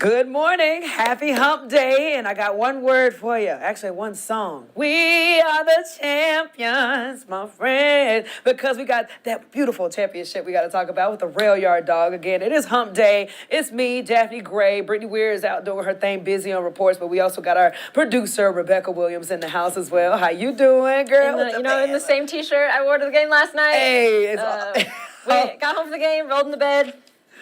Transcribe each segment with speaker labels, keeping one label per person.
Speaker 1: Good morning. Happy hump day. And I got one word for you. Actually, one song. We are the champions, my friend. Because we got that beautiful championship we got to talk about with the Rail Yard Dog. Again, it is hump day. It's me, Daphne Gray. Brittany Weir is out doing her thing, busy on reports. But we also got our producer, Rebecca Williams, in the house as well. How you doing, girl?
Speaker 2: In the same T-shirt I wore to the game last night.
Speaker 1: Hey,
Speaker 2: it's got home from the game, rolled into bed.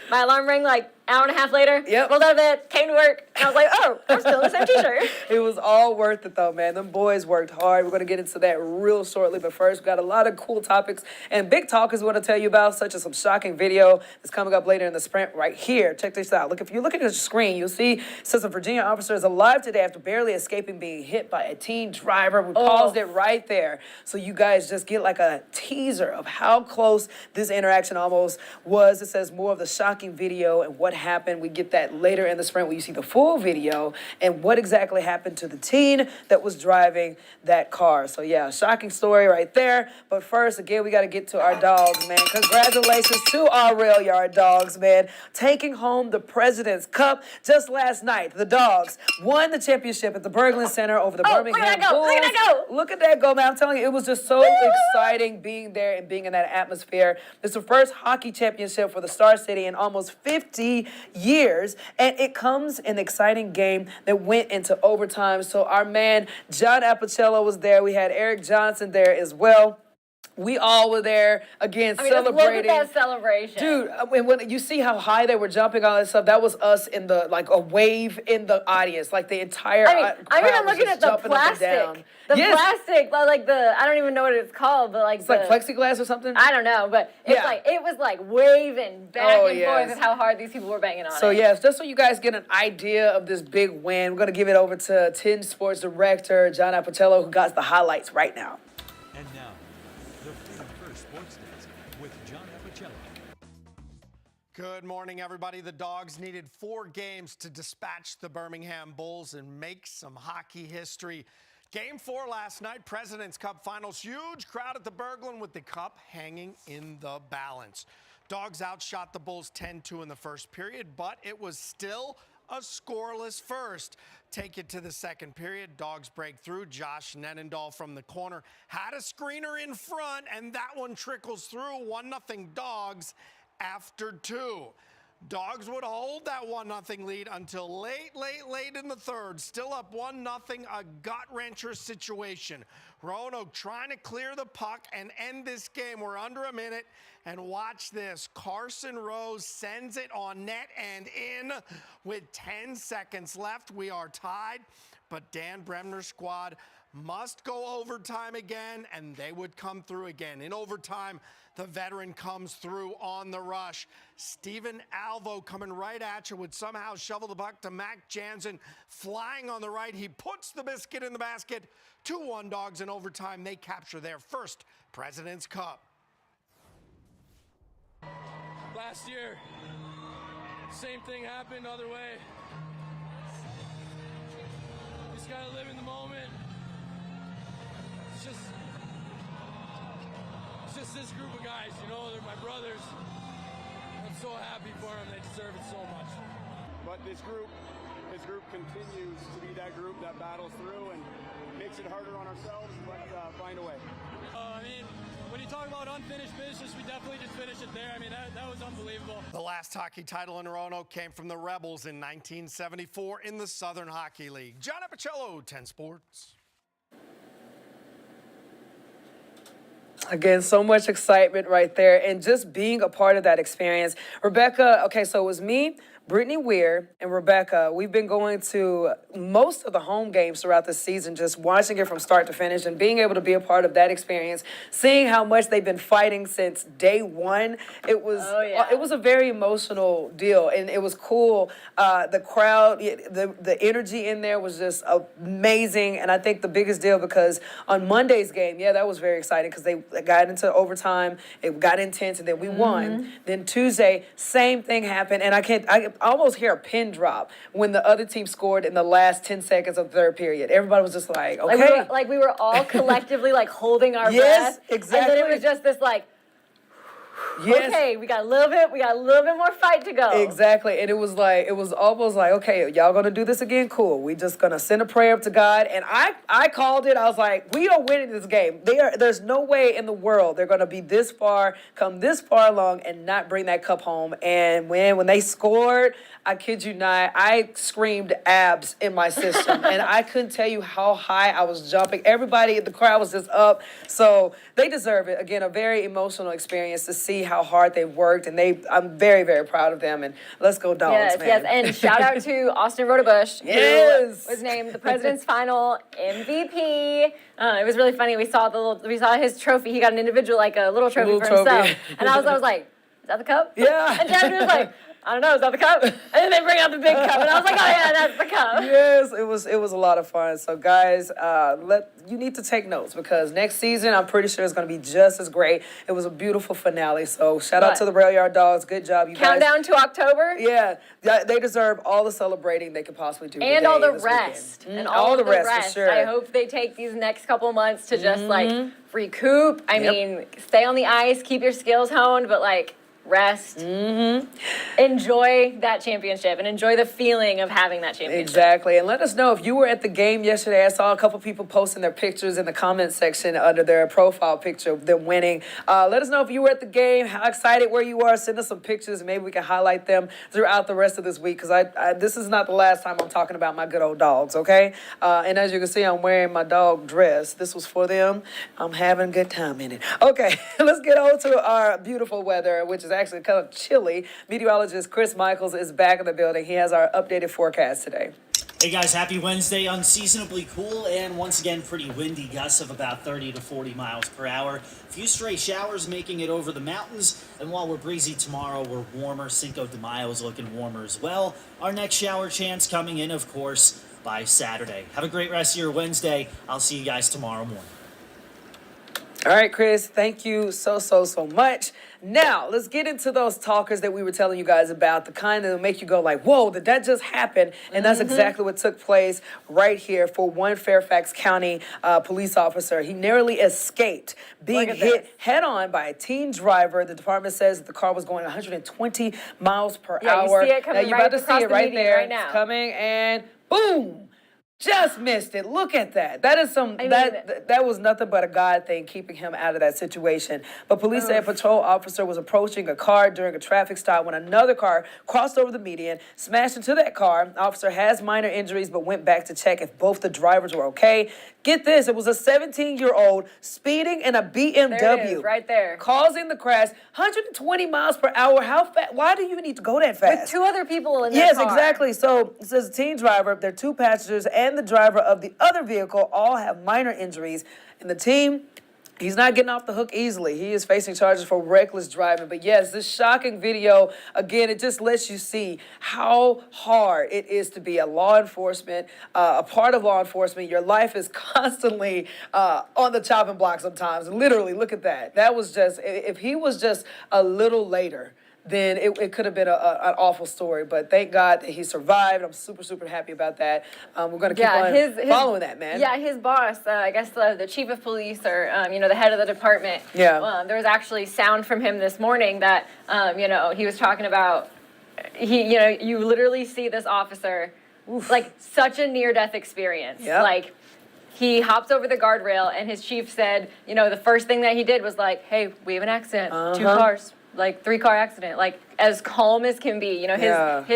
Speaker 2: My alarm rang like an hour and a half later.
Speaker 1: Yep.
Speaker 2: Rolled out of bed, came to work, and I was like, oh, I'm still in the same T-shirt.
Speaker 1: It was all worth it, though, man. Them boys worked hard. We're going to get into that real shortly. But first, we got a lot of cool topics and big talkers we want to tell you about, such as some shocking video that's coming up later in the sprint right here. Check this out. Look, if you're looking at the screen, you'll see some Virginia officers alive today after barely escaping being hit by a teen driver. We paused it right there so you guys just get like a teaser of how close this interaction almost was. It says more of the shocking video and what happened. We get that later in the sprint where you see the full video and what exactly happened to the teen that was driving that car. So yeah, shocking story right there. But first, again, we got to get to our dogs, man. Congratulations to our Rail Yard Dogs, man. Taking home the President's Cup just last night. The Dogs won the championship at the Berglund Center over the Birmingham Bulls.
Speaker 2: Look at that go.
Speaker 1: Look at that go, man. I'm telling you, it was just so exciting being there and being in that atmosphere. It's the first hockey championship for the Star City in almost 50 years, and it comes in an exciting game that went into overtime. So our man John Appicello was there. We had Eric Johnson there as well. We all were there, again, celebrating.
Speaker 2: Look at that celebration.
Speaker 1: Dude, when you see how high they were jumping, all that stuff, that was us in the, like, a wave in the audience. Like, the entire crowd
Speaker 2: I'm
Speaker 1: was
Speaker 2: looking
Speaker 1: just
Speaker 2: at the
Speaker 1: jumping up and down.
Speaker 2: plastic. The plastic, like I don't even know what it's called, but like
Speaker 1: it's like plexiglass or something?
Speaker 2: I don't know, but it's it was like waving back and forth with how hard these people were banging on it.
Speaker 1: So yes, just so you guys get an idea of this big win, we're going to give it over to 10 Sports Director John Appicello, who got the highlights right now.
Speaker 3: And now, the Freedom First Sports Desk with John Appicello.
Speaker 4: Good morning, everybody. The Dogs needed 4 games to dispatch the Birmingham Bulls and make some hockey history. Game 4 last night, President's Cup Finals. Huge crowd at the Berglund with the cup hanging in the balance. Dogs outshot the Bulls 10-2 in the first period, but it was still a scoreless first. Take it to the second period. Dogs break through. Josh Nenendahl from the corner had a screener in front, and that one trickles through. 1-0 Dogs after 2. Dogs would hold that 1-0 lead until late in the third. Still up 1-0, a gut-wrencher situation. Roanoke trying to clear the puck and end this game. We're under a minute, and watch this. Carson Rose sends it on net and in with 10 seconds left. We are tied, but Dan Bremner's squad must go overtime again, and they would come through again. In overtime, the veteran comes through on the rush. Steven Alvo coming right at you would somehow shovel the puck to Mac Jansen, flying on the right. He puts the biscuit in the basket. 2-1 Dogs in overtime. They capture their first President's Cup.
Speaker 5: Last year, same thing happened other way. Just gotta live in the moment. It's just this group of guys, you know, they're my brothers. I'm so happy for them, they deserve it so much.
Speaker 6: But this group continues to be that group that battles through and makes it harder on ourselves, but find a way.
Speaker 5: When you talk about unfinished business, we definitely just finished it there. That was unbelievable.
Speaker 4: The last hockey title in Roanoke came from the Rebels in 1974 in the Southern Hockey League. John Appicello, 10 Sports.
Speaker 1: Again, so much excitement right there and just being a part of that experience. Rebecca, okay, so it was me, Brittany Weir, and Rebecca. We've been going to most of the home games throughout the season, just watching it from start to finish and being able to be a part of that experience, seeing how much they've been fighting since day one. It was a very emotional deal, and it was cool. The crowd, the energy in there was just amazing, and I think the biggest deal because on Monday's game, that was very exciting because they got into overtime, it got intense, and then we won. Then Tuesday, same thing happened, and I almost hear a pin drop when the other team scored in the last 10 seconds of the third period. Everybody was just like, okay.
Speaker 2: Like we were all collectively like holding our breath.
Speaker 1: Yes, exactly.
Speaker 2: And then it was just this like,
Speaker 1: Yes.
Speaker 2: Okay, we got a little bit more fight to go.
Speaker 1: Exactly. And it was almost like, okay, y'all gonna do this again? Cool. We just gonna send a prayer up to God. And I called it. I was like, we are winning this game. There's no way in the world they're gonna be this far, come this far along, and not bring that cup home. And when they scored, I kid you not, I screamed abs in my system. And I couldn't tell you how high I was jumping. Everybody in the crowd was just up. So they deserve it. Again, a very emotional experience to see how hard they've worked. And I'm very, very proud of them. And let's go Dogs,
Speaker 2: Yes,
Speaker 1: man.
Speaker 2: yes, and shout out to Austin Rodebush,
Speaker 1: Yes.
Speaker 2: who was named the President's Final MVP. It was really funny. We saw his trophy. He got an individual, like a little trophy
Speaker 1: Little
Speaker 2: for himself.
Speaker 1: trophy.
Speaker 2: And I was like, is that the cup?
Speaker 1: Yeah.
Speaker 2: And Jasmine was like, I don't know, is that the cup? And then they bring out the big cup, and I was like, oh yeah, that's the cup.
Speaker 1: Yes, it was a lot of fun. So guys, you need to take notes because next season I'm pretty sure it's going to be just as great. It was a beautiful finale. So shout out to the Rail Yard Dogs. Good job, you guys.
Speaker 2: Countdown to October.
Speaker 1: Yeah, they deserve all the celebrating they could possibly do.
Speaker 2: And
Speaker 1: today,
Speaker 2: all the
Speaker 1: this
Speaker 2: rest.
Speaker 1: weekend.
Speaker 2: And
Speaker 1: all the rest, for sure.
Speaker 2: I hope they take these next couple months to just like recoup. I mean, stay on the ice, keep your skills honed, but like rest. Enjoy that championship and enjoy the feeling of having that championship.
Speaker 1: Exactly. And let us know if you were at the game yesterday. I saw a couple people posting their pictures in the comment section under their profile picture of them winning. Let us know if you were at the game, how excited were you are. Send us some pictures and maybe we can highlight them throughout the rest of this week because this is not the last time I'm talking about my good old dogs, okay? And as you can see, I'm wearing my dog dress. This was for them. I'm having a good time in it. Okay, let's get on to our beautiful weather, which is actually kind of chilly. Meteorologist Chris Michaels is back in the building. He has our updated forecast today.
Speaker 7: Hey guys, happy Wednesday. Unseasonably cool and once again pretty windy, gusts of about 30 to 40 miles per hour. A few stray showers making it over the mountains, and while we're breezy tomorrow, we're warmer. Cinco de Mayo is looking warmer as well. Our next shower chance coming in, of course, by Saturday. Have a great rest of your Wednesday. I'll see you guys tomorrow morning.
Speaker 1: All right, Chris, thank you so much. Now, let's get into those talkers that we were telling you guys about, the kind that will make you go like, whoa, did that just happen? And that's exactly what took place right here for one Fairfax County police officer. He narrowly escaped being hit head on by a teen driver. The department says that the car was going 120 miles per hour.
Speaker 2: You see it coming
Speaker 1: now, you're
Speaker 2: right
Speaker 1: about to
Speaker 2: across
Speaker 1: see it
Speaker 2: the
Speaker 1: right
Speaker 2: median
Speaker 1: there.
Speaker 2: right now.
Speaker 1: It's coming and boom. Just missed it. Look at that. That is that was nothing but a God thing keeping him out of that situation. But police say a patrol officer was approaching a car during a traffic stop when another car crossed over the median, smashed into that car. The officer has minor injuries but went back to check if both the drivers were okay. Get this, it was a 17-year-old speeding in a BMW.
Speaker 2: There it is, right there.
Speaker 1: Causing the crash, 120 miles per hour. How fast? Why do you need to go that fast?
Speaker 2: With two other people in the
Speaker 1: Yes,
Speaker 2: car.
Speaker 1: exactly. So it says the teen driver, their two passengers, and the driver of the other vehicle all have minor injuries. And the teen, he's not getting off the hook easily. He is facing charges for reckless driving. But yes, this shocking video, again, it just lets you see how hard it is to be a law enforcement, a part of law enforcement. Your life is constantly on the chopping block sometimes. Literally, look at that. That was just, if he was just a little later, then it could have been an awful story. But thank God that he survived. I'm super happy about that. We're going to keep on following that, man.
Speaker 2: Yeah, his boss, I guess the chief of police or, the head of the department.
Speaker 1: Yeah.
Speaker 2: There was actually sound from him this morning that, he was talking about, you literally see this officer, like such a near-death experience.
Speaker 1: Yep.
Speaker 2: Like, he hops over the guardrail and his chief said, the first thing that he did was like, hey, we have an accident, 2 cars. Like 3-car accident, like as calm as can be. His CO,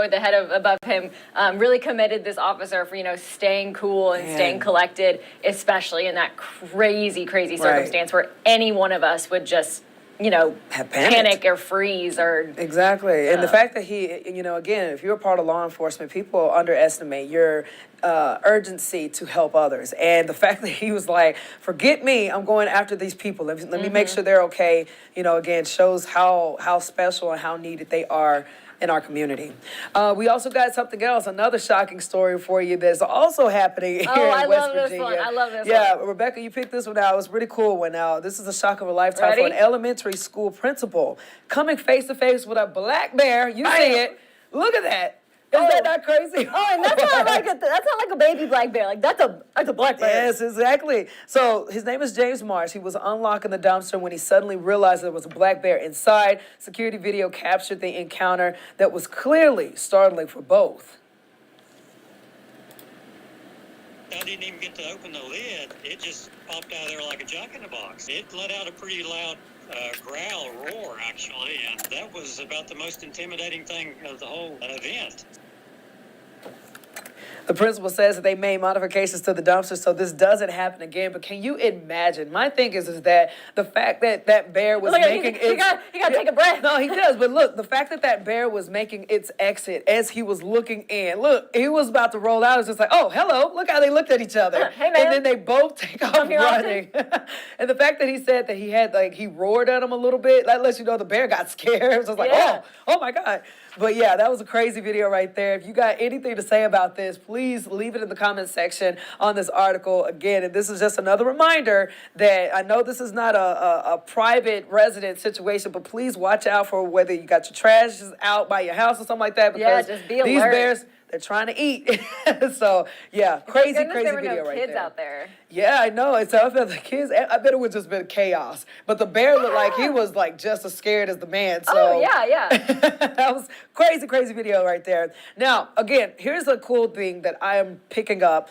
Speaker 2: the head of above him, really commended this officer for staying cool and staying collected, especially in that crazy circumstance where any one of us would just panic or freeze or
Speaker 1: exactly. And the fact that he, again, if you're a part of law enforcement, people underestimate your urgency to help others. And the fact that he was like, forget me, I'm going after these people. Let me make sure they're okay, again, shows how special and how needed they are in our community. We also got something else, another shocking story for you that's also happening here in West Virginia.
Speaker 2: I love this one.
Speaker 1: Yeah, Rebecca, you picked this one out. It was a pretty cool one. Now, this is a shock of a lifetime for an elementary school principal coming face to face with a black bear. You see it. Look at that. that not crazy?
Speaker 2: Oh, and that's not like a baby black bear. Like that's a black bear.
Speaker 1: Yes, exactly. So his name is James Marsh. He was unlocking the dumpster when he suddenly realized there was a black bear inside. Security video captured the encounter that was clearly startling for both.
Speaker 8: I didn't even get to open the lid. It just popped out of there like a jack in the box. It let out a pretty loud growl, roar, actually, and that was about the most intimidating thing of the whole event.
Speaker 1: The principal says that they made modifications to the dumpster so this doesn't happen again. But can you imagine? My thing is that the fact that that bear was making
Speaker 2: he got to take a breath.
Speaker 1: No, he does. But look, the fact that that bear was making its exit as he was looking in. Look, he was about to roll out. It's just like, oh, hello. Look how they looked at each other.
Speaker 2: Hey, man.
Speaker 1: And then they both take off running. And the fact that he said that he had, like, he roared at him a little bit, that lets you know the bear got scared. It was just like, oh my God. But yeah, that was a crazy video right there. If you got anything to say about this, please leave it in the comment section on this article. Again, and this is just another reminder that I know this is not a private resident situation, but please watch out for whether you got your trash out by your house or something like that. Because
Speaker 2: just be alert.
Speaker 1: These bears, they're trying to eat. So yeah, crazy
Speaker 2: There
Speaker 1: video
Speaker 2: were no
Speaker 1: right
Speaker 2: kids
Speaker 1: there.
Speaker 2: out there.
Speaker 1: Yeah, I know. And so I felt the kids, I bet it would just been chaos. But the bear looked like he was like just as scared as the man. So
Speaker 2: Oh yeah.
Speaker 1: that was crazy video right there. Now, again, here's a cool thing that I am picking up.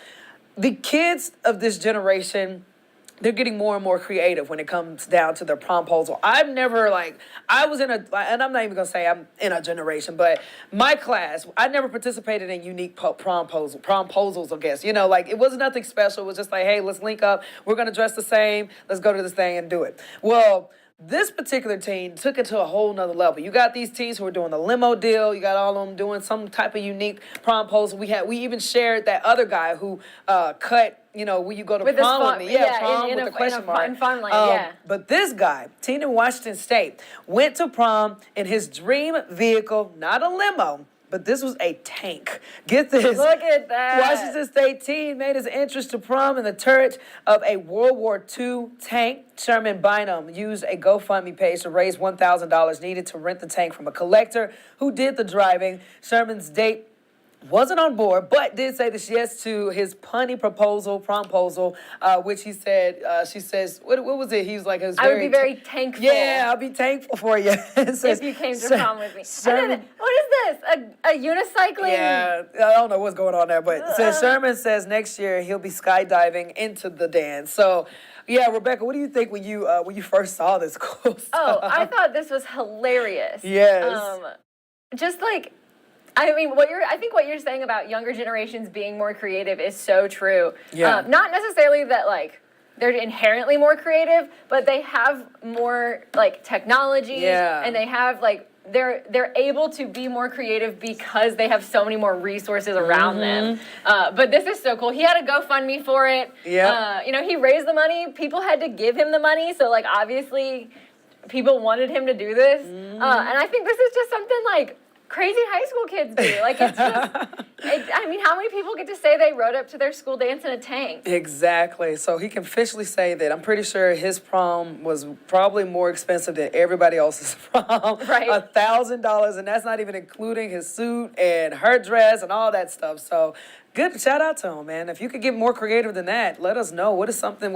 Speaker 1: The kids of this generation, they're getting more and more creative when it comes down to their promposal. I've never, I was in and I'm not even going to say I'm in a generation, but my class, I never participated in unique promposals, I guess. You know, like, it was nothing special. It was just like, hey, let's link up. We're going to dress the same. Let's go to this thing and do it. Well, this particular team took it to a whole nother level. You got these teams who are doing the limo deal. You got all of them doing some type of unique promposal. We even shared that other guy who cut, you know, when you go to
Speaker 2: With
Speaker 1: prom
Speaker 2: this
Speaker 1: with me. Yeah, prom
Speaker 2: in
Speaker 1: with
Speaker 2: a,
Speaker 1: the question mark.
Speaker 2: in farmland, yeah.
Speaker 1: But this guy, teen in Washington State, went to prom in his dream vehicle, not a limo, but this was a tank. Get this.
Speaker 2: Look at that.
Speaker 1: Washington State teen made his entrance to prom in the turret of a World War II tank. Sherman Bynum used a GoFundMe page to raise $1,000 needed to rent the tank from a collector who did the driving. Sherman's date wasn't on board, but did say this yes to his punny promposal, which he said, she says, what was it? He was like,
Speaker 2: I would be very thankful.
Speaker 1: Yeah, I'll be thankful for you.
Speaker 2: If you came to prom with me. What is this? A unicycling?
Speaker 1: Yeah, I don't know what's going on there, but so Sherman says next year he'll be skydiving into the dance. So, yeah, Rebecca, what do you think when you first saw this cool stuff?
Speaker 2: Oh, I thought this was hilarious.
Speaker 1: Yes.
Speaker 2: Just like, I mean, I think what you're saying about younger generations being more creative is so true.
Speaker 1: Yeah.
Speaker 2: Not necessarily that, like, they're inherently more creative, but they have more, like, technology.
Speaker 1: Yeah.
Speaker 2: And they have, like, they're able to be more creative because they have so many more resources around them. But this is so cool. He had a GoFundMe for it.
Speaker 1: Yeah.
Speaker 2: You know, he raised the money. People had to give him the money. So, like, obviously, people wanted him to do this. And I think this is just something, like, crazy high school kids do. Like, it's just, I mean, how many people get to say they rode up to their school dance in a tank?
Speaker 1: Exactly. So he can officially say that. I'm pretty sure his prom was probably more expensive than everybody else's prom.
Speaker 2: Right.
Speaker 1: $1,000, and that's not even including his suit and her dress and all that stuff. So good, shout out to him, man. If you could get more creative than that, let us know. What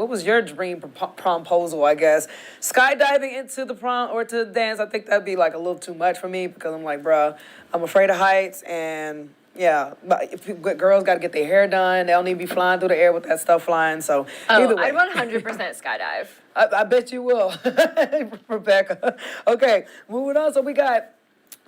Speaker 1: was your dream promposal, I guess? Skydiving into the prom or to the dance, I think that'd be like a little too much for me because I'm like, bruh, I'm afraid of heights and yeah, but girls got to get their hair done. They don't need to be flying through the air with that stuff flying. So either way.
Speaker 2: I'd 100% skydive.
Speaker 1: I bet you will, Rebecca. Okay, moving on. So we got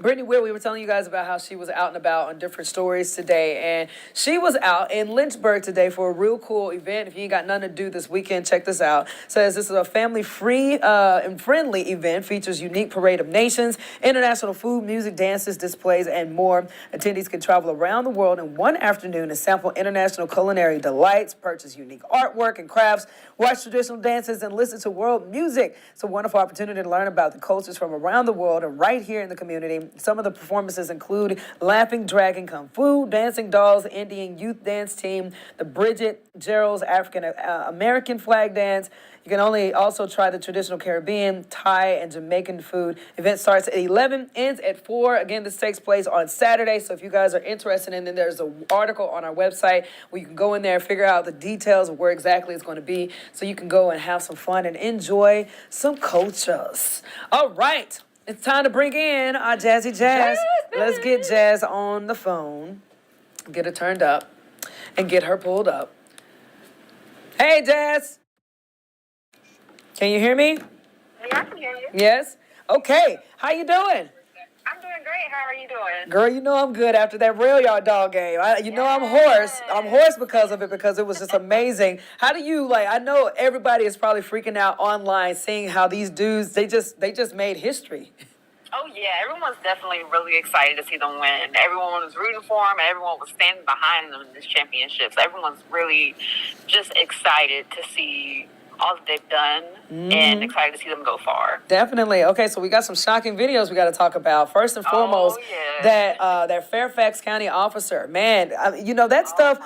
Speaker 1: Brittany Will, we were telling you guys about how she was out and about on different stories today, and she was out in Lynchburg today for a real cool event. If you ain't got nothing to do this weekend, check this out. Says this is a family-free and friendly event, features unique parade of nations, international food, music, dances, displays, and more. Attendees can travel around the world in one afternoon and sample international culinary delights, purchase unique artwork and crafts, watch traditional dances, and listen to world music. It's a wonderful opportunity to learn about the cultures from around the world and right here in the community. Some of the performances include Laughing Dragon Kung Fu, Dancing Dolls, Indian Youth Dance Team, the Bridget Gerald's African American Flag Dance. You can also try the traditional Caribbean, Thai, and Jamaican food. Event starts at 11, ends at 4. Again, this takes place on Saturday, so if you guys are interested in it, there's an article on our website where you can go in there and figure out the details of where exactly it's going to be, so you can go and have some fun and enjoy some cultures. All right, it's time to bring in our Jazzy Jazz. Let's get Jazz on the phone, get her turned up, and get her pulled up. Hey, Jazz. Can you hear me?
Speaker 9: Yeah, I can hear you.
Speaker 1: Yes? Okay. How you doing?
Speaker 9: I'm doing great. How are you doing?
Speaker 1: Girl, you know I'm good after that rail yard dog game. You know I'm hoarse. I'm hoarse because of it, because it was just amazing. How do you, I know everybody is probably freaking out online seeing how these dudes, they just made history.
Speaker 9: Oh, yeah. Everyone's definitely really excited to see them win. Everyone was rooting for them. Everyone was standing behind them in this championship. So everyone's really just excited to see all that they've done and excited to see them go far.
Speaker 1: Definitely. Okay, so we got some shocking videos we got to talk about. First and foremost, that Fairfax County officer, man, that stuff,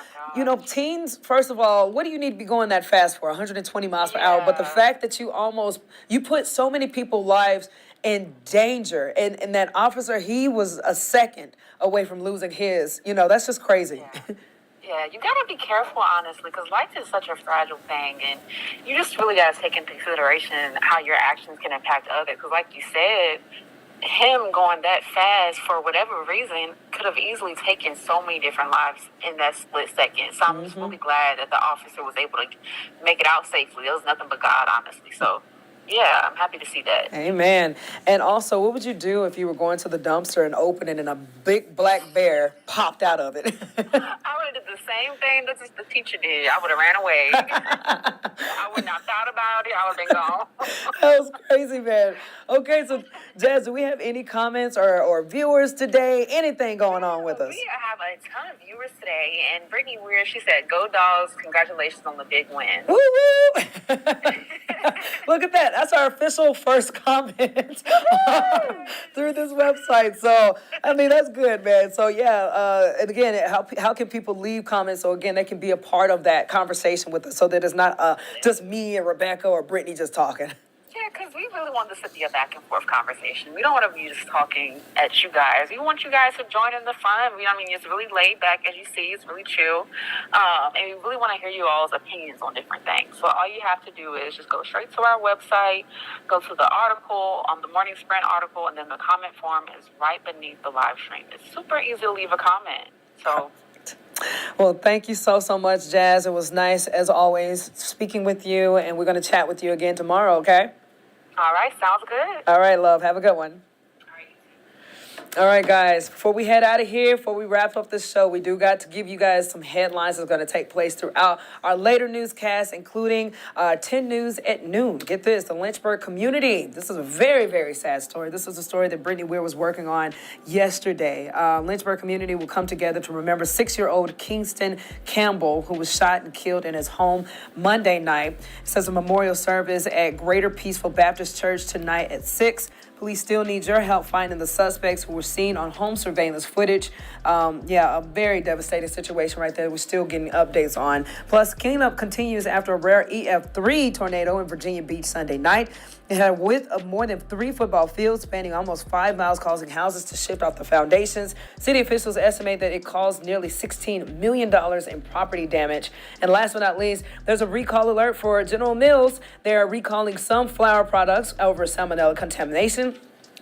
Speaker 1: teens, first of all, what do you need to be going that fast for? 120 miles per hour. But the fact that you put so many people's lives in danger, and that officer, he was a second away from losing his, that's just crazy.
Speaker 9: Yeah. Yeah, you got to be careful, honestly, because life is such a fragile thing, and you just really got to take into consideration how your actions can impact others. Because like you said, him going that fast for whatever reason could have easily taken so many different lives in that split second. So I'm just really glad that the officer was able to make it out safely. It was nothing but God, honestly. So yeah, I'm happy to see that.
Speaker 1: Amen. And also, what would you do if you were going to the dumpster and opened it and a big black bear popped out of it?
Speaker 9: I would have did the same thing that the teacher did. I would have ran away. I would not thought about it. I would have been gone.
Speaker 1: That was crazy, man. Okay, so Jazz, do we have any comments or viewers today? Anything going on with us?
Speaker 9: We have a ton of viewers today, and Brittany Weir, she said, "Go Dogs! Congratulations on the big win."
Speaker 1: Woo woo! Look at that. That's our official first comment through this website. So, I mean, that's good, man. So, yeah, and again, how can people leave comments so, again, they can be a part of that conversation with us so that it's not just me and Rebecca or Brittany just talking.
Speaker 9: Yeah, because we really want this to be a back and forth conversation. We don't want to be just talking at you guys. We want you guys to join in the fun. It's really laid back, as you see. It's really chill. And we really want to hear you all's opinions on different things. So all you have to do is just go straight to our website, go to the article, the Morning Sprint article, and then the comment form is right beneath the live stream. It's super easy to leave a comment. So...
Speaker 1: Well, thank you so much, Jazz. It was nice, as always, speaking with you, and we're going to chat with you again tomorrow, okay?
Speaker 9: All right, sounds good.
Speaker 1: All right, love. Have a good one. All right, guys, before we head out of here, before we wrap up this show, we do got to give you guys some headlines that's going to take place throughout our later newscast, including 10 News at noon. Get this, the Lynchburg community. This is a very, very sad story. This is a story that Brittany Weir was working on yesterday. Lynchburg community will come together to remember 6-year-old Kingston Campbell, who was shot and killed in his home Monday night. It says a memorial service at Greater Peaceful Baptist Church tonight at 6. Police still need your help finding the suspects who were seen on home surveillance footage. A very devastating situation right there. We're still getting updates on. Plus, cleanup continues after a rare EF3 tornado in Virginia Beach Sunday night. It had a width of more than 3 football fields, spanning almost 5 miles, causing houses to shift off the foundations. City officials estimate that it caused nearly $16 million in property damage. And last but not least, there's a recall alert for General Mills. They are recalling some flour products over salmonella contamination.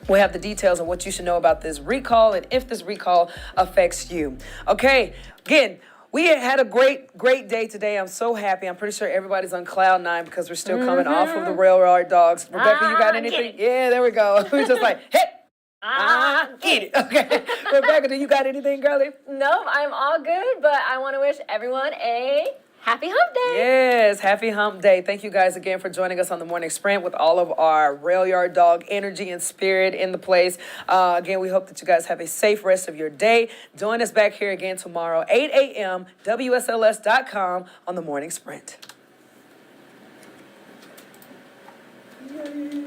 Speaker 1: We'll have the details on what you should know about this recall and if this recall affects you. Okay, again, we had a great day today. I'm so happy. I'm pretty sure everybody's on cloud 9 because we're still coming off of the railroad dogs. Rebecca, you got anything? Yeah, there we go. We're just like, hey. Get it. Okay. Rebecca, do you got anything, girlie?
Speaker 2: No, I'm all good, but I want to wish everyone a happy hump day.
Speaker 1: Yes, happy hump day. Thank you guys again for joining us on the Morning Sprint with all of our rail yard dog energy and spirit in the place. Again, we hope that you guys have a safe rest of your day. Join us back here again tomorrow, 8 a.m., WSLS.com on the Morning Sprint. Yay.